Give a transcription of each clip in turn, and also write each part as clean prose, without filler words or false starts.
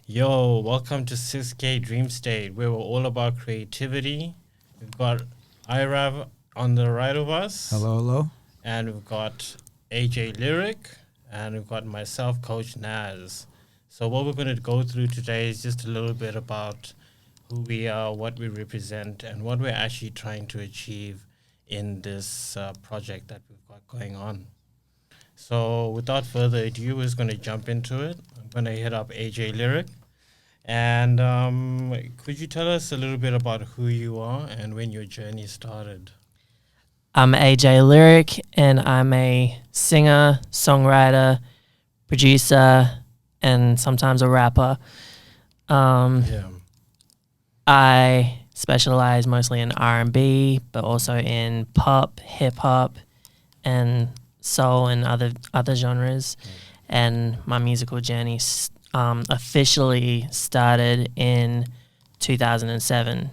Yo, welcome to 6K Dreamstate, where we're all about creativity. We've got IRav on the right of us. Hello, hello. And we've got AJ Lyriq, and we've got myself, Coach Naz. So what we're going to go through today is just a little bit about who we are, what we represent, and what we're actually trying to achieve in this project that we've got going on. So without further ado, we're just going to jump into it. I'm going to hit up AJ Lyriq. And could you tell us a little bit about who you are and when your journey started? I'm AJ Lyriq, and I'm a singer, songwriter, producer, and sometimes a rapper. I specialize mostly in R&B, but also in pop, hip-hop, and soul and other genres. And my musical journey officially started in 2007,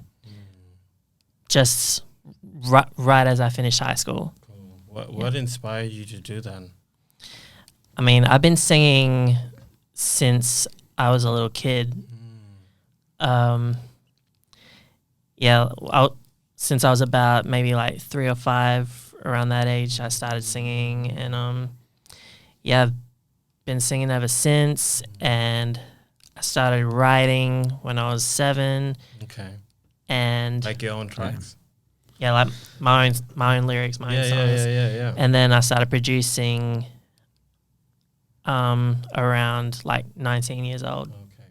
just right as I finished high school. Cool. What inspired you to do that? I mean, I've been singing since I was a little kid. Since I was about maybe like 3 or 5, around that age, I started singing, and I've been singing ever since. And I started writing when I was 7. Okay. And like your own tracks. Yeah, like my own lyrics, my own songs. Yeah. And then I started producing around like 19 years old. Okay,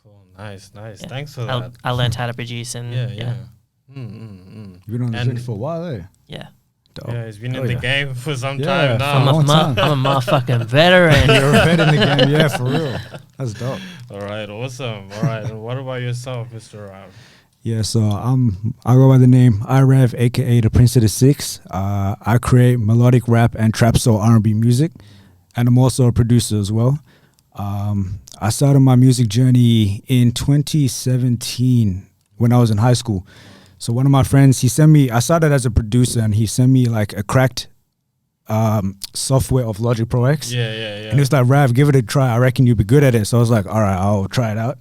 cool. Nice. Yeah. Thanks for that. I learned how to produce and You've been on the journey for a while, eh? Yeah. Dope. Yeah, he's been in the game for some time now. I'm a motherfucking veteran. You're a vet in the game, yeah, for real. That's dope. All right, awesome. All right, and what about yourself, Mr. Rav? Yeah, so I go by the name IRav, aka the Prince of the Six. I create melodic rap and trap soul R&B music, and I'm also a producer as well. I started my music journey in 2017 when I was in high school. So one of my friends, I started as a producer, and he sent me like a cracked software of Logic Pro X. Yeah. And he was like, Rav, give it a try. I reckon you'll be good at it. So I was like, all right, I'll try it out.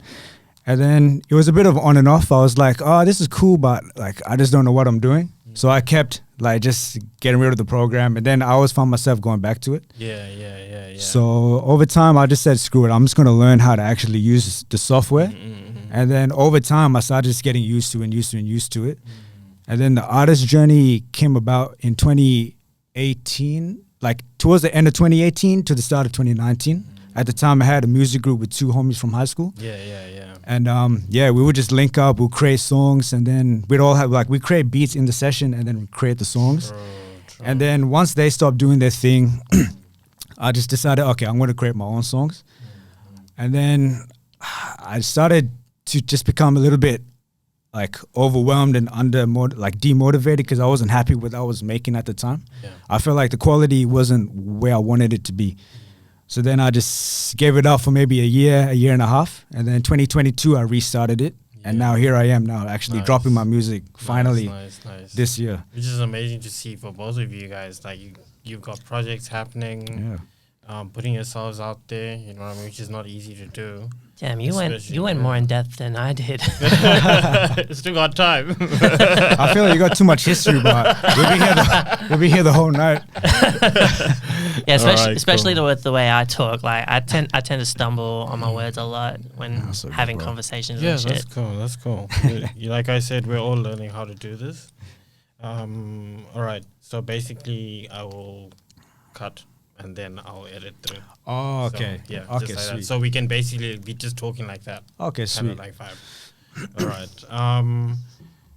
And then it was a bit of on and off. I was like, oh, this is cool, but like I just don't know what I'm doing. So I kept like just getting rid of the program, and then I always found myself going back to it. Yeah. So over time, I just said, screw it. I'm just going to learn how to actually use the software. And then over time, I started just getting used to it. And then the artist journey came about in 2018, like towards the end of 2018 to the start of 2019. At the time, I had a music group with 2 homies from high school. Yeah. And we would just link up, we'll create songs, and then we'd all have we create beats in the session, and then we create the songs. True. And then once they stopped doing their thing, I just decided, okay, I'm going to create my own songs. And then I started to just become a little bit like overwhelmed and demotivated because I wasn't happy with what I was making at the time. Yeah. I felt like the quality wasn't where I wanted it to be. So then I just gave it up for maybe a year and a half. And then 2022, I restarted it. Yeah. And now here I am now actually dropping my music finally this year. Which is amazing to see for both of you guys. Like you've got projects happening, putting yourselves out there, you know what I mean, which is not easy to do. Damn, you went more in depth than I did. Still got time. I feel like you got too much history, but we'll be here the whole night. Yeah, especially with the way I talk. Like I tend to stumble on my words a lot when having conversations and shit. That's cool. Like I said, we're all learning how to do this. All right. So basically, I will cut and then I'll edit through. Oh, okay. So, okay, just like sweet. that. So we can basically be just talking like that. Okay, sweet. Like 5. All right.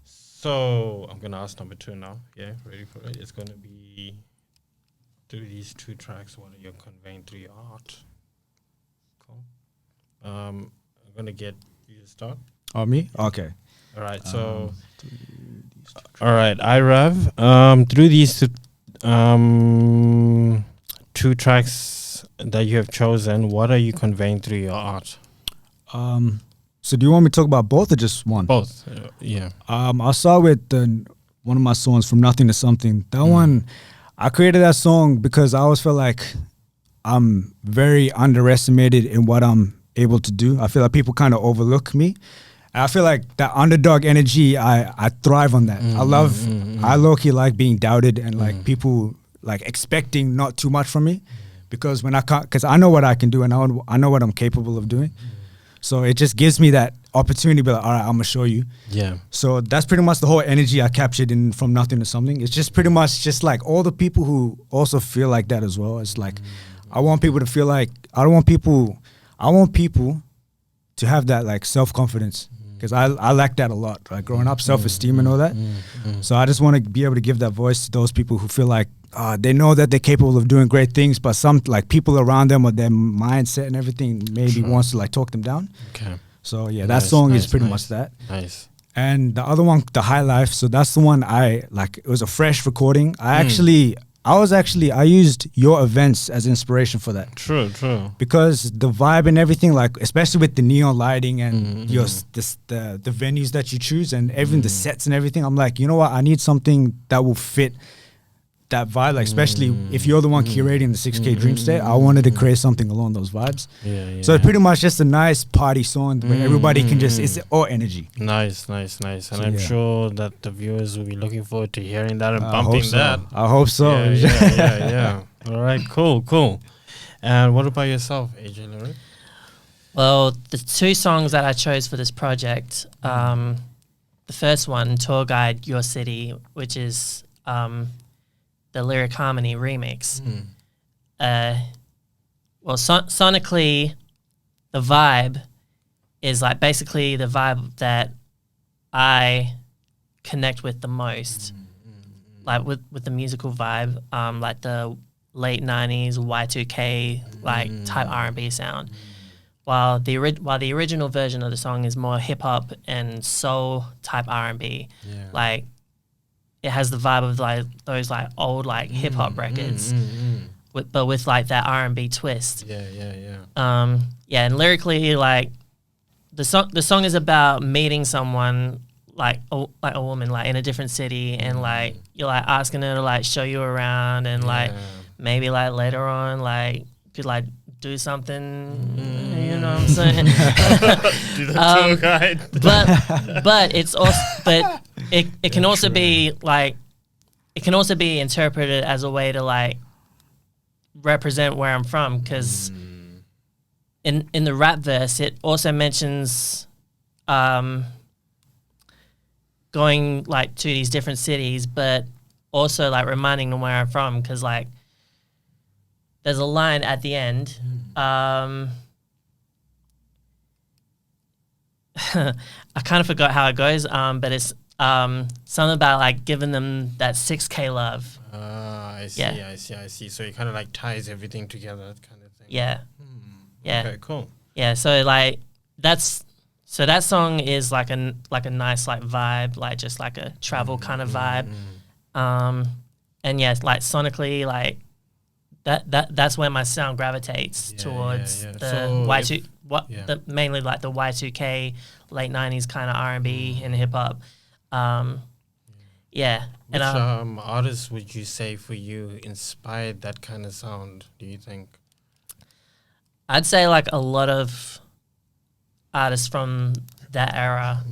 So I'm gonna ask number 2 now. Yeah, ready for it? It's gonna be through these 2 tracks. What are you conveying through your art? Cool. I'm gonna get you to start. Oh, me? Okay. All right. So, all right, IRav. Through these 2 tracks that you have chosen, what are you conveying through your art? So do you want me to talk about both or just one? Both, yeah. I'll start with one of my songs, From Nothing to Something. That one, I created that song because I always felt like I'm very underestimated in what I'm able to do. I feel like people kind of overlook me. And I feel like that underdog energy, I thrive on that. I low-key like being doubted and like people like expecting not too much from me, because when I can't, because I know what I can do and I know what I'm capable of doing. So it just gives me that opportunity to be like, all right, I'm gonna show you. Yeah. So that's pretty much the whole energy I captured in From Nothing to Something. It's just pretty much just like all the people who also feel like that as well. It's like, I want people to feel like, I want people to have that like self-confidence, because I lack that a lot, like growing up, self-esteem and all that. So I just want to be able to give that voice to those people who feel like they know that they're capable of doing great things, but some like people around them or their mindset and everything maybe wants to like talk them down. Okay. So yeah, that song is pretty much that. Nice. And the other one, The High Life, so that's the one I like. It was a fresh recording. I used your events as inspiration for that. True. Because the vibe and everything, like especially with the neon lighting and the venues that you choose and even the sets and everything, I'm like, you know what? I need something that will fit that vibe, like especially if you're the one curating the 6K Dreamstate, I wanted to create something along those vibes. Yeah. So it's pretty much just a nice party song where everybody can just, it's all energy. Nice. And So, I'm sure that the viewers will be looking forward to hearing that and I bumping hope so. that. I hope so. Yeah. All right, cool. And what about yourself, AJ Lyriq? Well, the two songs that I chose for this project, the first one, Tour Guide Your City, which is the Lyriq Harmony remix. Well, sonically, the vibe is like basically the vibe that I connect with the most, like with the musical vibe, like the late 90s Y2K like type R&B sound. While the original version of the song is more hip hop and soul type R&B, like it has the vibe of like those like old like hip hop records, but with like that R&B twist. And lyrically, like the song is about meeting someone like a woman like in a different city, and like you're like asking her to like show you around, and like maybe like later on like could like do something, you know what I'm saying? Do the tour guide. but it's also, but it can also be like, it can also be interpreted as a way to like represent where I'm from, because in the rap verse it also mentions going like to these different cities, but also like reminding them where I'm from, because like there's a line at the end. I kind of forgot how it goes, but it's something about like giving them that 6K love. I see. So it kind of like ties everything together, that kind of thing. Yeah. Okay, cool. Yeah, so like that song is like a nice like vibe, like just like a travel kind of vibe. And yeah, like sonically, like that's where my sound gravitates towards the so mainly like the Y2K late 90s kind of R&B and hip hop. Which artists would you say for you inspired that kind of sound, do you think? I'd say like a lot of artists from that era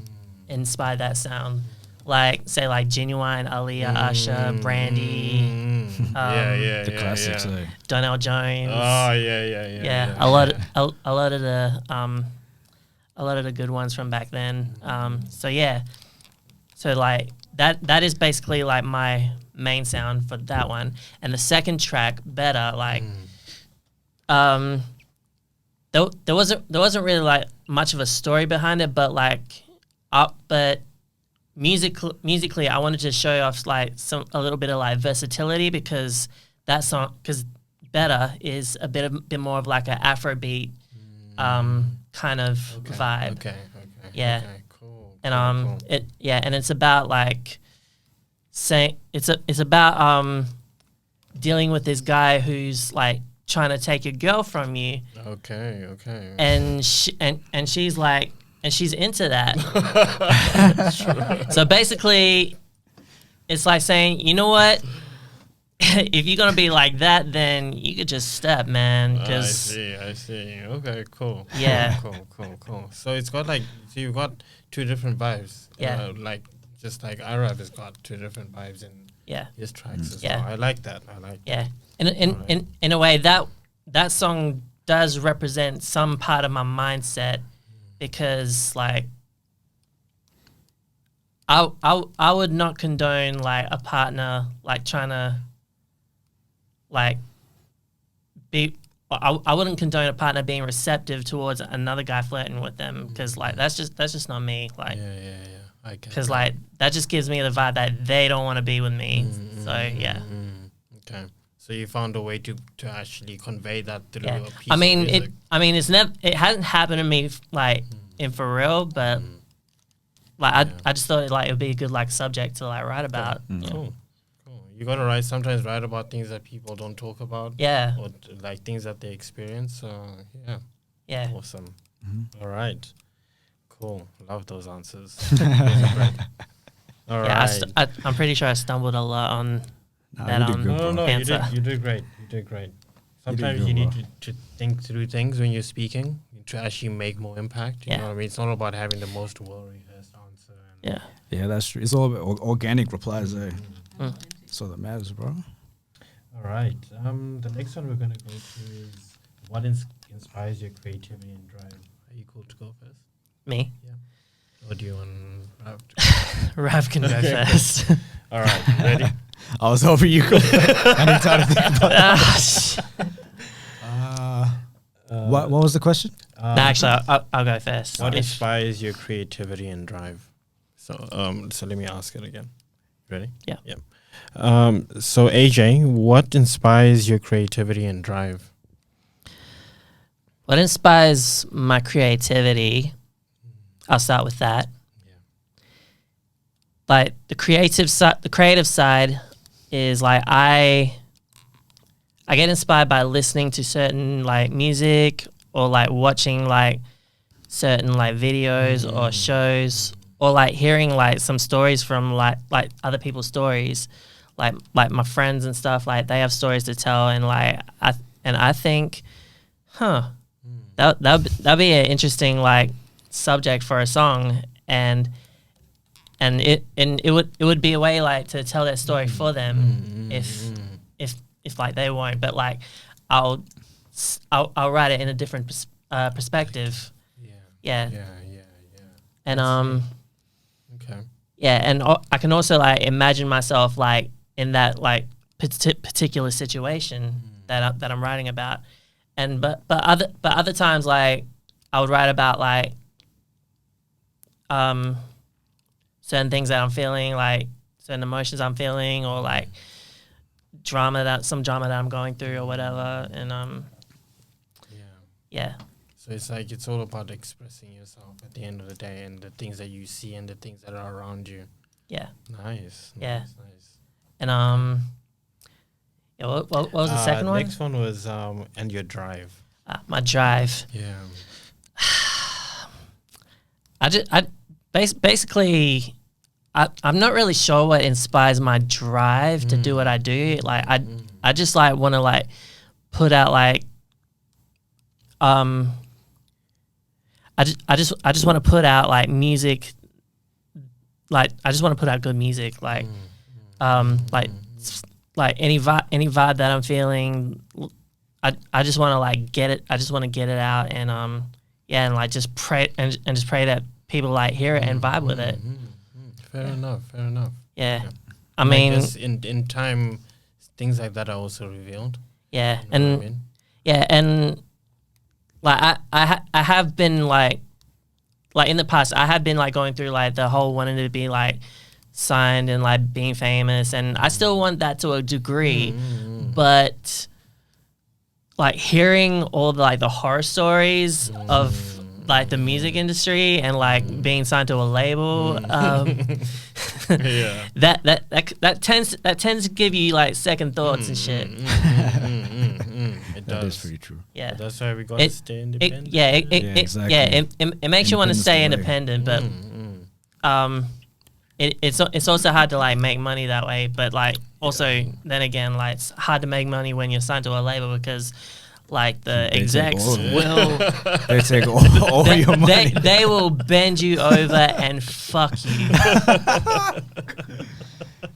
inspired that sound. Like say like Genuine, Aaliyah, Usher, Brandy, the classics. Donnell Jones. Oh yeah. A lot of the good ones from back then. So like that is basically like my main sound for that one. And the second track, Better, like there wasn't really like much of a story behind it, but like but musically I wanted to show off like a little bit of like versatility, because that song, because Better is a bit more of like an Afrobeat kind of vibe. Okay. Yeah. Okay, cool. And and it's about like saying it's about dealing with this guy who's like trying to take your girl from you. Okay. And she's like, and she's into that. So basically, it's like saying, you know what? if you're gonna be like that, then you could just step, man. I Cause see. Okay, cool. Yeah. Cool. So it's got like, so you got two different vibes. Yeah. Like, just like IRav has got two different vibes in yeah, his tracks as Yeah. well. I like that. yeah. In a way, that song does represent some part of my mindset, because like I would not condone like a partner like trying to like be. I wouldn't condone a partner being receptive towards another guy flirting with them, because like that's just not me. Like, Yeah. I get because that. like that just gives me the vibe that they don't want to be with me. So yeah. Okay. So you found a way to actually convey that through Yeah. a piece I mean, of music. it hasn't happened to me like in for real, but like I just thought like it would be a good like subject to like write about. Yeah. Cool. You gotta sometimes write about things that people don't talk about. Yeah. Or like things that they experience. So yeah. Yeah. Awesome. All right. Cool. Love those answers. Those are great. All right. Yeah, I'm pretty sure I stumbled a lot on that. you did good, bro. No, answer. you did great. Sometimes good, you need bro. to think through things when you're speaking to actually make more impact. You Yeah. know what I mean? It's not about having the most well-rehearsed answer. And Yeah. Yeah, that's true. It's all about organic replies, eh? Mm. That's all that matters, bro. All right. The next one we're going to go to is what inspires your creativity and drive. Are you cool to go first? Me. Or do you want Rav to Rav can go first. All right. Ready? I was hoping you could. I need time to think about what was the question? No, actually, I'll go first. What If- inspires your creativity and drive? So let me ask it again. Ready? Yeah. Yep. So AJ, what inspires your creativity and drive? What inspires my creativity? I'll start with that. Like the creative side is like I get inspired by listening to certain like music, or like watching like certain like videos or shows, or like hearing like some stories from like other people's stories, like my friends and stuff. Like they have stories to tell, and like I think, that'd be an interesting like subject for a song, and it would be a way like to tell that story for them if like they won't, but like I'll write it in a different perspective. Yeah. And Okay. yeah, and I can also like imagine myself like in that like particular situation that I'm writing about, and but other times like I would write about like certain things that I'm feeling, like certain emotions I'm feeling, or like some drama that I'm going through or whatever, and yeah. So it's all about expressing yourself at the end of the day, and the things that you see and the things that are around you. Yeah. Nice. Yeah. Nice. And yeah, what was the second one? Next one was and your drive. My drive. Yeah. Basically, I'm not really sure what inspires my drive to do what I do. Like I just like want to like put out like I just want to put out like music. Like I just want to put out good music. Like like any vibe that I'm feeling. I just want to like get it. I just want to get it out, and and like just pray and just pray that people like hear it and vibe with it. Fair enough. Yeah. Yeah. I mean, guess in time, things like that are also revealed. yeah, You know and what I mean? yeah, and like I have been like in the past I have been like going through like the whole wanting to be like signed and like being famous, and I still want that to a degree, but like hearing all the like the horror stories of like the music industry and like being signed to a label, Yeah. that tends to give you like second thoughts and shit. It That does. is pretty true. Yeah. But that's why we gotta stay independent. It makes you want to stay Independence the way. independent, but it's also hard to like make money that way. But like Also, then again, like it's hard to make money when you're signed to a label because, like the They take execs all of it. will They take all your money. they will bend you over and fuck you.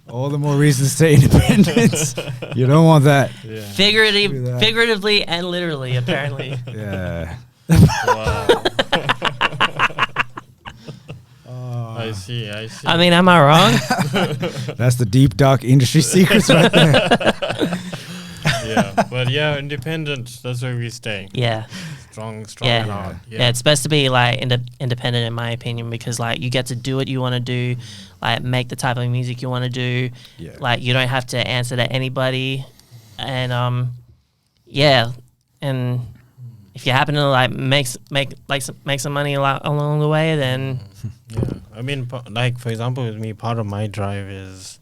All the more reasons to stay independent. You don't want that. Yeah. Figuratively and literally, apparently. Yeah. Wow. I see. I mean, am I wrong? That's the deep, dark industry secrets right there. Yeah, but yeah, independent. That's where we stay. Yeah. Strong Yeah. and hard. Yeah, it's best to be like independent in my opinion because like you get to do what you want to do, like make the type of music you want to do. Yeah. Like you don't have to answer to anybody, and yeah, and if you happen to like make some money along the way, then Yeah, I mean, like for example, with me, part of my drive is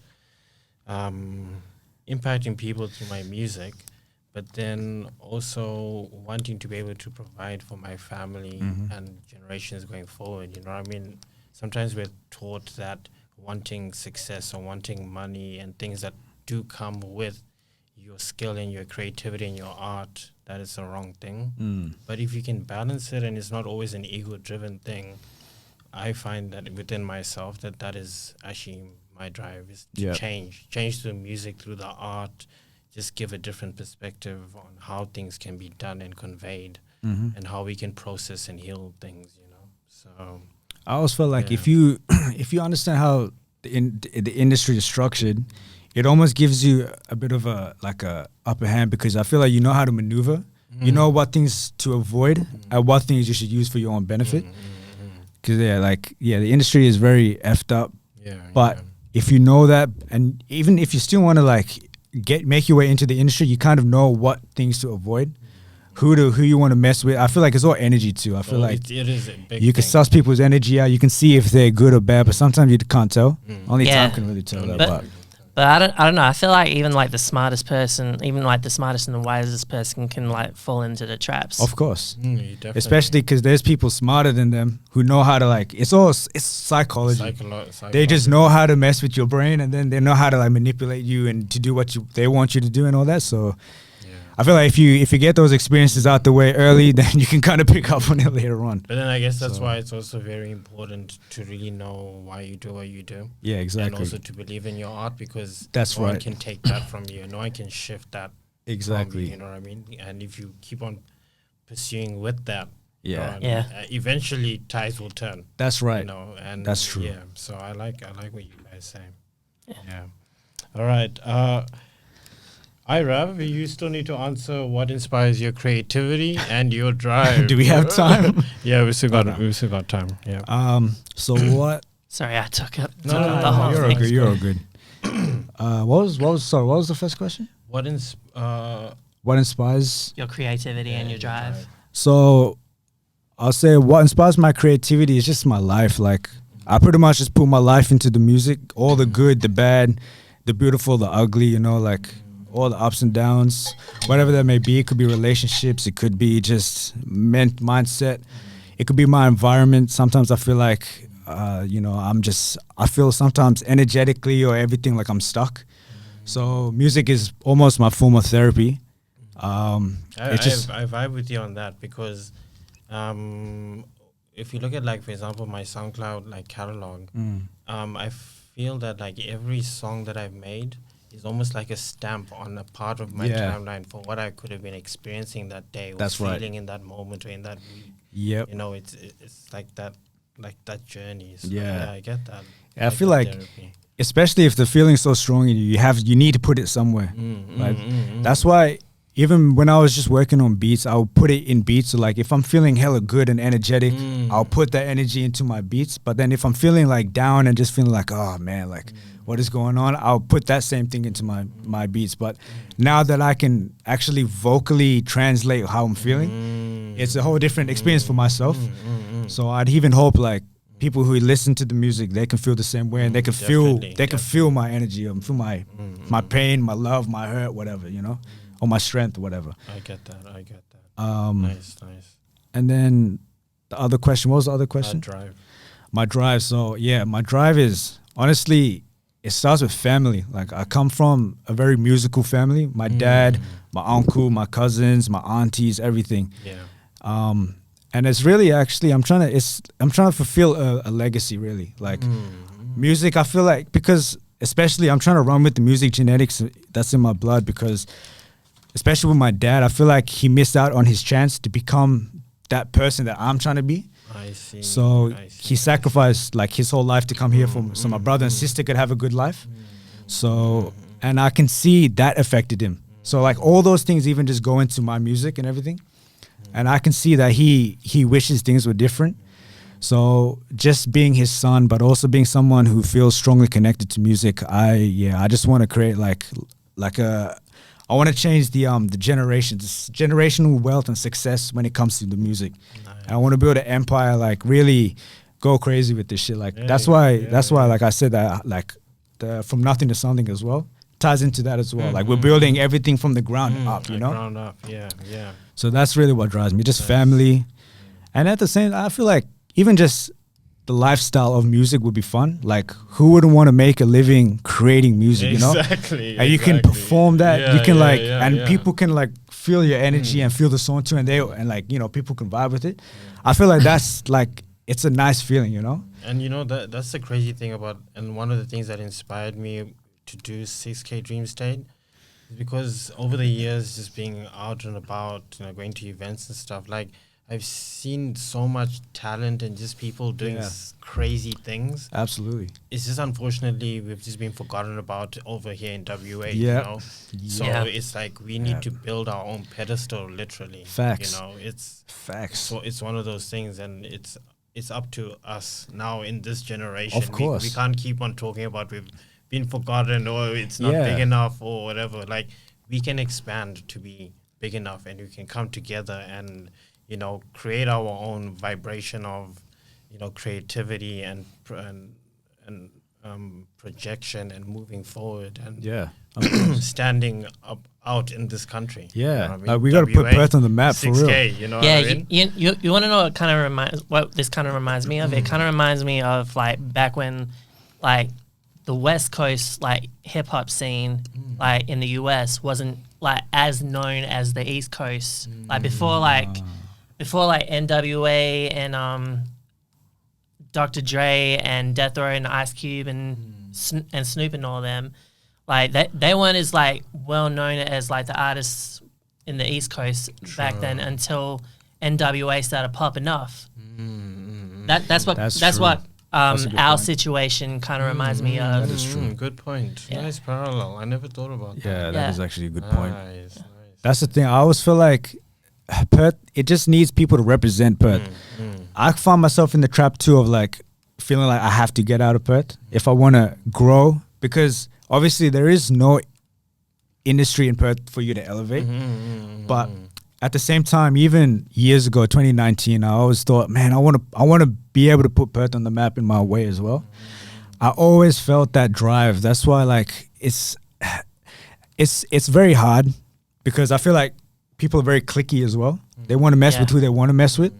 impacting people through my music, but then also wanting to be able to provide for my family and generations going forward. You know what I mean? Sometimes we're taught that wanting success or wanting money and things that do come with your skill and your creativity and your art, that is the wrong thing. But if you can balance it and it's not always an ego-driven thing, I find that within myself that is actually my drive is to change through music, through the art, just give a different perspective on how things can be done and conveyed and how we can process and heal things, you know. So I always felt like if you understand how the industry is structured, it almost gives you a bit of a upper hand because I feel like you know how to maneuver. You know what things to avoid and what things you should use for your own benefit. Because the industry is very effed up. But if you know that, and even if you still want to make your way into the industry, you kind of know what things to avoid, who you want to mess with. I feel like it's all energy too. I feel like it is a big you can suss people's energy out. You can see if they're good or bad, but sometimes you can't tell. Only time can really tell that. But I don't know. I feel like even like the smartest person, even like the smartest and the wisest person can like fall into the traps. Of course. Especially because there's people smarter than them who know how to it's psychology. They just know how to mess with your brain and then they know how to manipulate you and to do what they want you to do and all that. So I feel like if you get those experiences out the way early, then you can kind of pick up on it later on. But then I guess that's why it's also very important to really know why you do what you do. Yeah, exactly. And also to believe in your art because that's no one can take that from you. No one can shift that exactly. from you, you know what I mean? And if you keep on pursuing with that, eventually tides will turn. That's right. You know, and that's true. Yeah. So I like what you guys say. Yeah. All right. IRav, you still need to answer what inspires your creativity and your drive. Do we have time? Yeah, we still got time. Yeah. So what? Sorry, I took up No, the whole thing. You're all good. What was the first question? What inspires your creativity and your drive? So I'll say what inspires my creativity is just my life. Like I pretty much just put my life into the music, all the good, the bad, the beautiful, the ugly, you know, like all the ups and downs, whatever that may be. It could be relationships. It could be just mindset. It could be my environment. Sometimes I feel like, I feel sometimes energetically or everything like I'm stuck. So music is almost my form of therapy. I vibe with you on that because if you look at for example, my SoundCloud catalog, I feel that every song that I've made is almost like a stamp on a part of my timeline for what I could have been experiencing that day or feeling in that moment or in that week. Yep. You know, it's like that journey. So I get that. I feel like therapy. Especially if the feeling's so strong in you, you need to put it somewhere. That's why even when I was just working on beats, I'll put it in beats. So if I'm feeling hella good and energetic, I'll put that energy into my beats. But then if I'm feeling down and just feeling oh man, what is going on, I'll put that same thing into my beats. But now that I can actually vocally translate how I'm feeling, it's a whole different experience for myself. So I'd even hope people who listen to the music, they can feel the same way and they can feel my energy, feel my pain, my love, my hurt, whatever, you know, or my strength, whatever. I get that. Nice. And then the other question, what was the other question? Drive. My drive. So yeah, my drive is honestly, it starts with family. Like I come from a very musical family. My dad, my uncle, my cousins, my aunties, everything. Yeah. And it's really actually I'm trying to fulfill a legacy really. Like music, I feel like, because especially I'm trying to run with the music genetics that's in my blood, because especially with my dad, I feel like he missed out on his chance to become that person that I'm trying to be. I see. So he sacrificed like his whole life to come here so my brother and sister could have a good life. So, and I can see that affected him. So like all those things even just go into my music and everything. And I can see that he wishes things were different. So just being his son, but also being someone who feels strongly connected to music, I just want to create I want to change the generations, generational wealth and success when it comes to the music. Nice. I want to build an empire, like really go crazy with this shit. Like that's why like I said that like from nothing to something as well ties into that as well. Like we're building everything from the ground up, you know? Ground up, yeah. So that's really what drives me, just family. And at the same time, I feel like even just the lifestyle of music would be fun. Like who wouldn't want to make a living creating music, you know? Exactly. And you can perform that. You can people can like feel your energy and feel the song too, and like, you know, people can vibe with it. I feel like that's like, it's a nice feeling, you know? And you know, that's the crazy thing about, and one of the things that inspired me to do 6K Dreamstate is because over the years, just being out and about, you know, going to events and stuff, like I've seen so much talent and just people doing crazy things. Absolutely. It's just unfortunately we've just been forgotten about over here in WA, you Yeah. know? So it's like we need to build our own pedestal, literally. Facts. You know, it's facts. So it's one of those things, and it's up to us now in this generation. Of course. We can't keep on talking about we've been forgotten or it's not big enough or whatever. Like we can expand to be big enough, and we can come together and, you know, create our own vibration of, you know, creativity and projection and moving forward and standing up out in this country. Yeah, you know what I mean? like we got to put Perth on the map 6K, for real. You know what I mean? You want to know what this kind of reminds me of? It kind of reminds me of like back when like the West Coast like hip hop scene like in the US wasn't like as known as the East Coast. Like before NWA and Dr. Dre and Death Row and Ice Cube and Snoop and all them, like they weren't as like well known as like the artists in the East Coast back then until NWA started popping off. That's what our situation kind of reminds me of. That is true. Good point. Yeah. Nice parallel. I never thought about that. Yeah, that is actually a good point. Nice. That's the thing. I always feel like Perth, it just needs people to represent Perth. I find myself in the trap too of like feeling like I have to get out of Perth if I want to grow, because obviously there is no industry in Perth for you to elevate. But at the same time, even years ago, 2019, I always thought, man, I want to be able to put Perth on the map in my way as well. I always felt that drive. That's why like it's very hard, because I feel like people are very cliquey as well. They want to mess with who they want to mess with.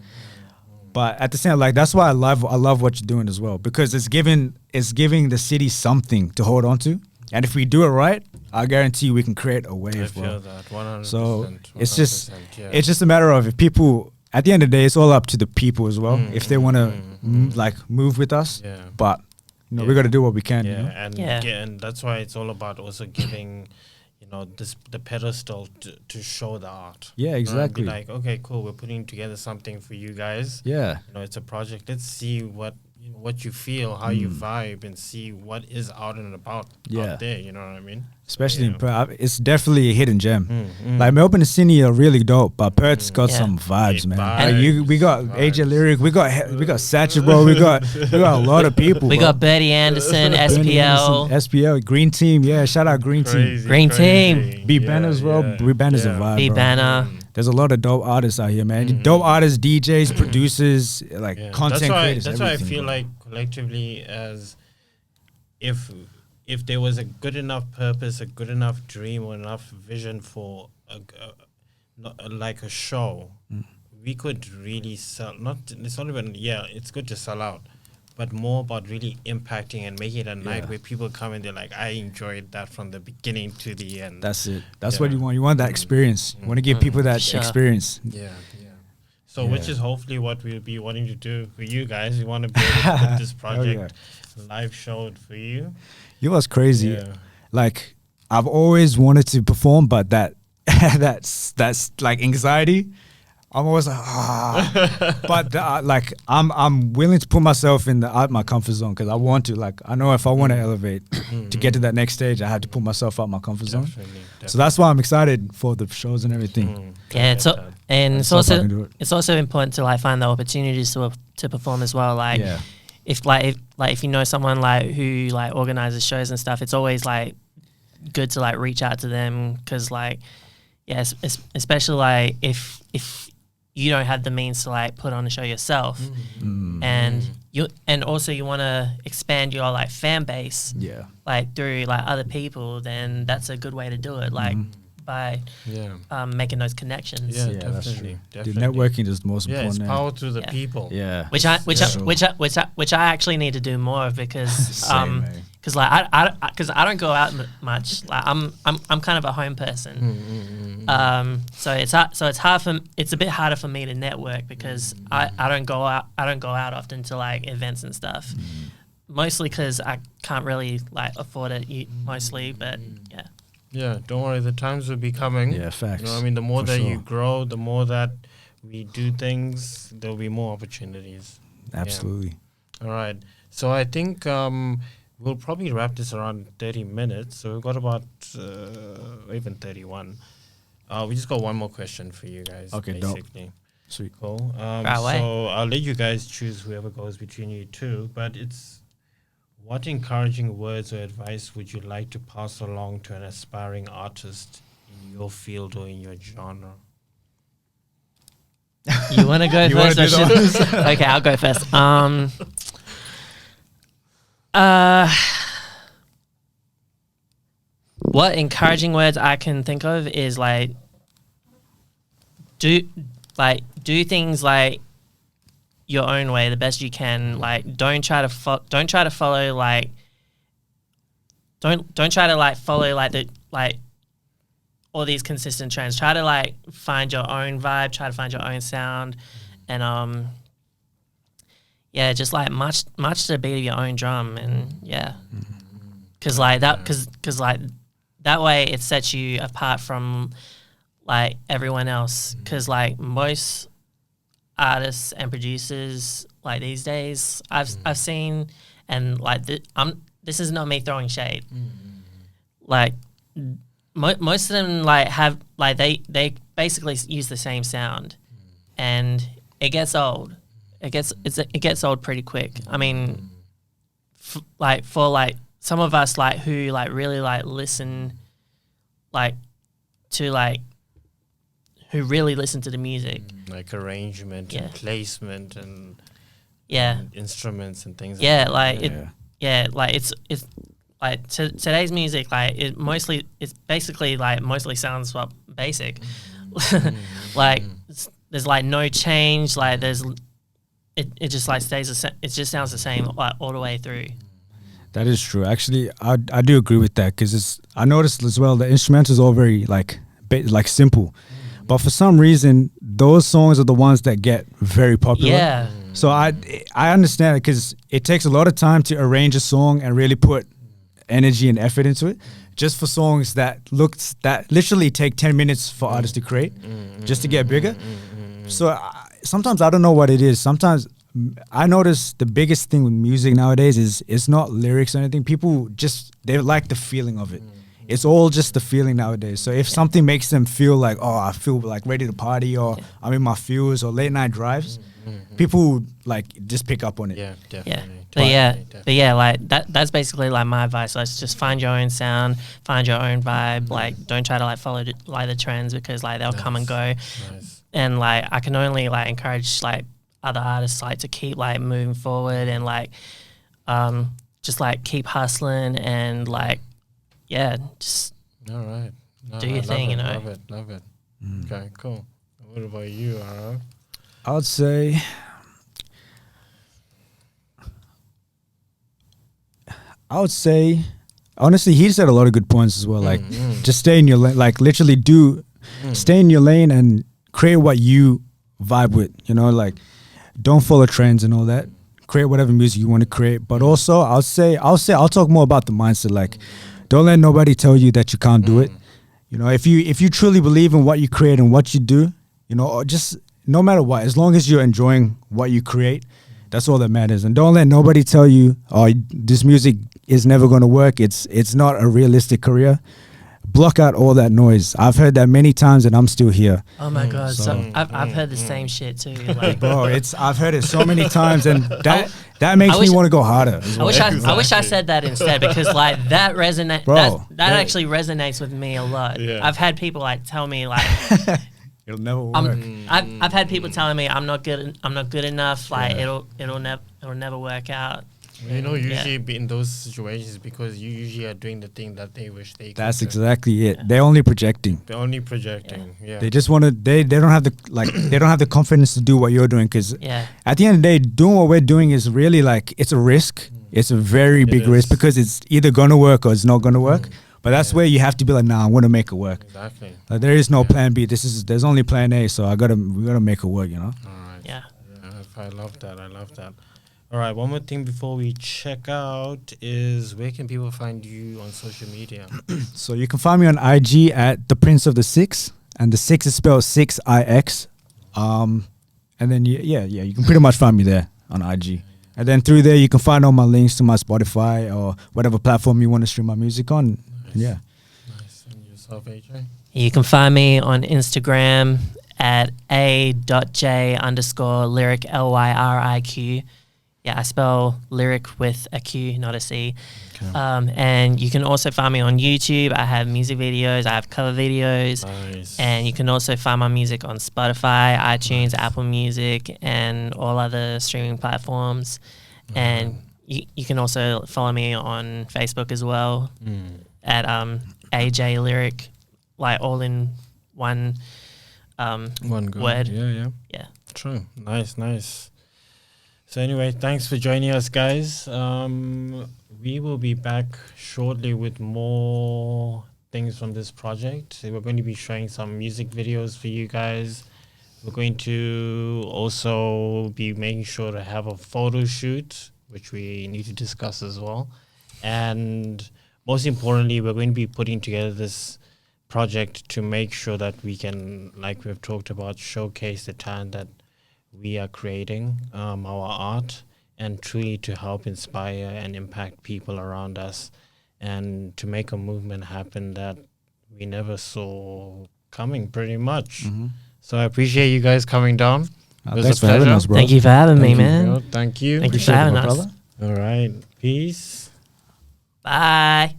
But at the same time, like that's why I love what you're doing as well, because it's giving the city something to hold on to. And if we do it right, I guarantee you we can create a wave. I feel that 100%. So 100%, it's just a matter of if people. At the end of the day, it's all up to the people as well. If they want to like move with us, but you know we got to do what we can. You know? And that's why it's all about also giving, you know, the pedestal to show the art. Yeah, exactly. Be like, okay, cool, we're putting together something for you guys. Yeah, you know, it's a project. Let's see what you feel, how you vibe, and see what is out and about out there. You know what I mean? Especially in Perth, it's definitely a hidden gem. Like Melbourne and Sydney are really dope, but Perth's got some vibes, man. Like we got AJ Lyriq, we got Satchel, bro. We got a lot of people. We got Bertie Anderson, SPL, Green Team. Yeah, shout out Green Team. Green Team. B Banners, bro. B Banners a vibe. B Banner. There's a lot of dope artists out here, man. Dope artists, DJs, producers, like content creators. That's why I feel like collectively, as if there was a good enough purpose, a good enough dream, or enough vision for like a show, we could really sell. It's not even. Yeah, it's good to sell out, but more about really impacting and making it a night Yeah. where people come and they're like, I enjoyed that from the beginning to the end. That's it. That's Yeah. what you want. You want that experience. You want to give people that Sure. experience. Yeah. So which Yeah. is hopefully what we'll be wanting to do for you guys. We want to be able to put this project live show for you. You know what's crazy? Yeah. Like I've always wanted to perform, but that's like anxiety. I'm always like, but like I'm willing to put myself in out my comfort zone because I want to. Like I know if I want to elevate to get to that next stage, I have to put myself out my comfort zone. Definitely. So that's why I'm excited for the shows and everything. Yeah, it's So if I can do it. it's also important to like find the opportunities to perform as well. Like Yeah. if you know someone like who like organizes shows and stuff, it's always like good to like reach out to them because like especially like if you don't have the means to like put on a show yourself, and also you want to expand your like fan base, Yeah. like through like other people, then that's a good way to do it. Like by making those connections. Yeah, Yeah, that's definitely. true. Dude, networking is the most Yeah, it's important. power to the Yeah. people. Yeah. Which I actually need to do more of because Same, man. because like I don't go out much. Like I'm kind of a home person. So it's a bit harder for me to network because I don't go out often to like events and stuff. Mostly because I can't really like afford it mostly, but yeah. Yeah, don't worry. The times will be coming. Yeah, facts. You know what I mean? The more For that you sure. grow, the more that we do things, there'll be more opportunities. Absolutely. All right. So I think we'll probably wrap this around 30 minutes. So we've got about even 31. We just got one more question for you guys. Okay, dope. basically. Sweet. Cool. Right away. So I'll let you guys choose whoever goes between you two. But it's, what encouraging words or advice would you like to pass along to an aspiring artist in your field or in your genre? You want to go You wanna first? do Or should- okay, I'll go first. What encouraging words I can think of is like do things like your own way the best you can. Like don't try to follow like don't try to like follow like the like all these consistent trends. Try to like find your own vibe, try to find your own sound, and just like march to the beat of your own drum, and because like that way it sets you apart from like everyone else. Because like most artists and producers like these days, I've seen, and like this is not me throwing shade. Like most of them like have like they basically use the same sound, and it gets old. It gets old pretty quick. I mean, for like some of us like who like really like listen, like to like who really listen to the music, Like arrangement and placement and and instruments and things. It's like today's music, like it's basically like mostly sounds basic. Like there's like no change. Like it just like stays the same. It just sounds the same like all the way through. That is true. Actually, I do agree with that because I noticed as well the instrumental is all very like simple, but for some reason those songs are the ones that get very popular. Yeah. So I understand it because it takes a lot of time to arrange a song and really put energy and effort into it. Just for songs that literally take 10 minutes for artists to create, just to get bigger. So sometimes I don't know what it is. Sometimes I notice the biggest thing with music nowadays is it's not lyrics or anything. People they like the feeling of it. It's all just the feeling nowadays. So if something makes them feel like, oh, I feel like ready to party, or I'm in my feels, or late night drives, people like just pick up on it. Yeah, definitely. But like that's basically like my advice. Like just find your own sound, find your own vibe. Like don't try to like follow the trends because like they'll come and go. Nice. And like I can only like encourage like other artists like to keep like moving forward and like just like keep hustling and like just All right. No, do your thing, you know. Love it. Okay, cool. What about you, IRav? I would say I would say, honestly, he said a lot of good points as well. Like, just stay in your lane. Like, literally stay in your lane and create what you vibe with. You know, like, don't follow trends and all that. Create whatever music you want to create. But also, I'll talk more about the mindset. Like, don't let nobody tell you that you can't do it. You know, if you truly believe in what you create and what you do, you know, just no matter what, as long as you're enjoying what you create, that's all that matters. And don't let nobody tell you, oh, this music is never going to work. It's not a realistic career. Block out all that noise. I've heard that many times and I'm still here. Oh my God. So I've heard the same shit too. Like, bro, I've heard it so many times and that makes me want to go harder as well. I wish I said that instead, because like that resonates. That actually resonates with me a lot. Yeah. I've had people like tell me like it'll never work. I've had people telling me I'm not good enough. Like it'll never work out. You know, usually be in those situations because you usually are doing the thing that they wish they could. That's exactly it. They're only projecting. Yeah. They just want to. They don't have the they don't have the confidence to do what you're doing, because at the end of the day, doing what we're doing is really like, it's a risk. It's a very big risk, because it's either gonna work or it's not gonna work. But that's where you have to be like, nah, I'm gonna make it work. Exactly. Like, there is no plan B. There's only plan A. So we gotta make it work. You know. All right. Yeah. I love that. All right, one more thing before we check out is, where can people find you on social media? So you can find me on IG at the Prince of the Six, and the Six is spelled 6IX. And then you can pretty much find me there on IG. And then through there you can find all my links to my Spotify or whatever platform you want to stream my music on. Nice. Yeah. Nice. And yourself, AJ? You can find me on Instagram at a.j_Lyriq, Lyriq. Yeah, I spell Lyriq with a Q, not a C. Okay. And you can also find me on YouTube. I have music videos, I have cover videos. Nice. And you can also find my music on Spotify, iTunes, Apple Music, and all other streaming platforms. And you can also follow me on Facebook as well at AJ Lyriq, like all in one word. Yeah. True. Nice. So anyway, thanks for joining us, guys. We will be back shortly with more things from this project. We're going to be showing some music videos for you guys. We're going to also be making sure to have a photo shoot, which we need to discuss as well. And most importantly, we're going to be putting together this project to make sure that we can, like we've talked about, showcase the talent that we are creating, our art, and truly to help inspire and impact people around us, and to make a movement happen that we never saw coming, pretty much. So I appreciate you guys coming down. It was thanks a for having pleasure. us, bro. Thank you for having me, man. Bro. Thank you. Thank you for having us. brother. All right. Peace. Bye.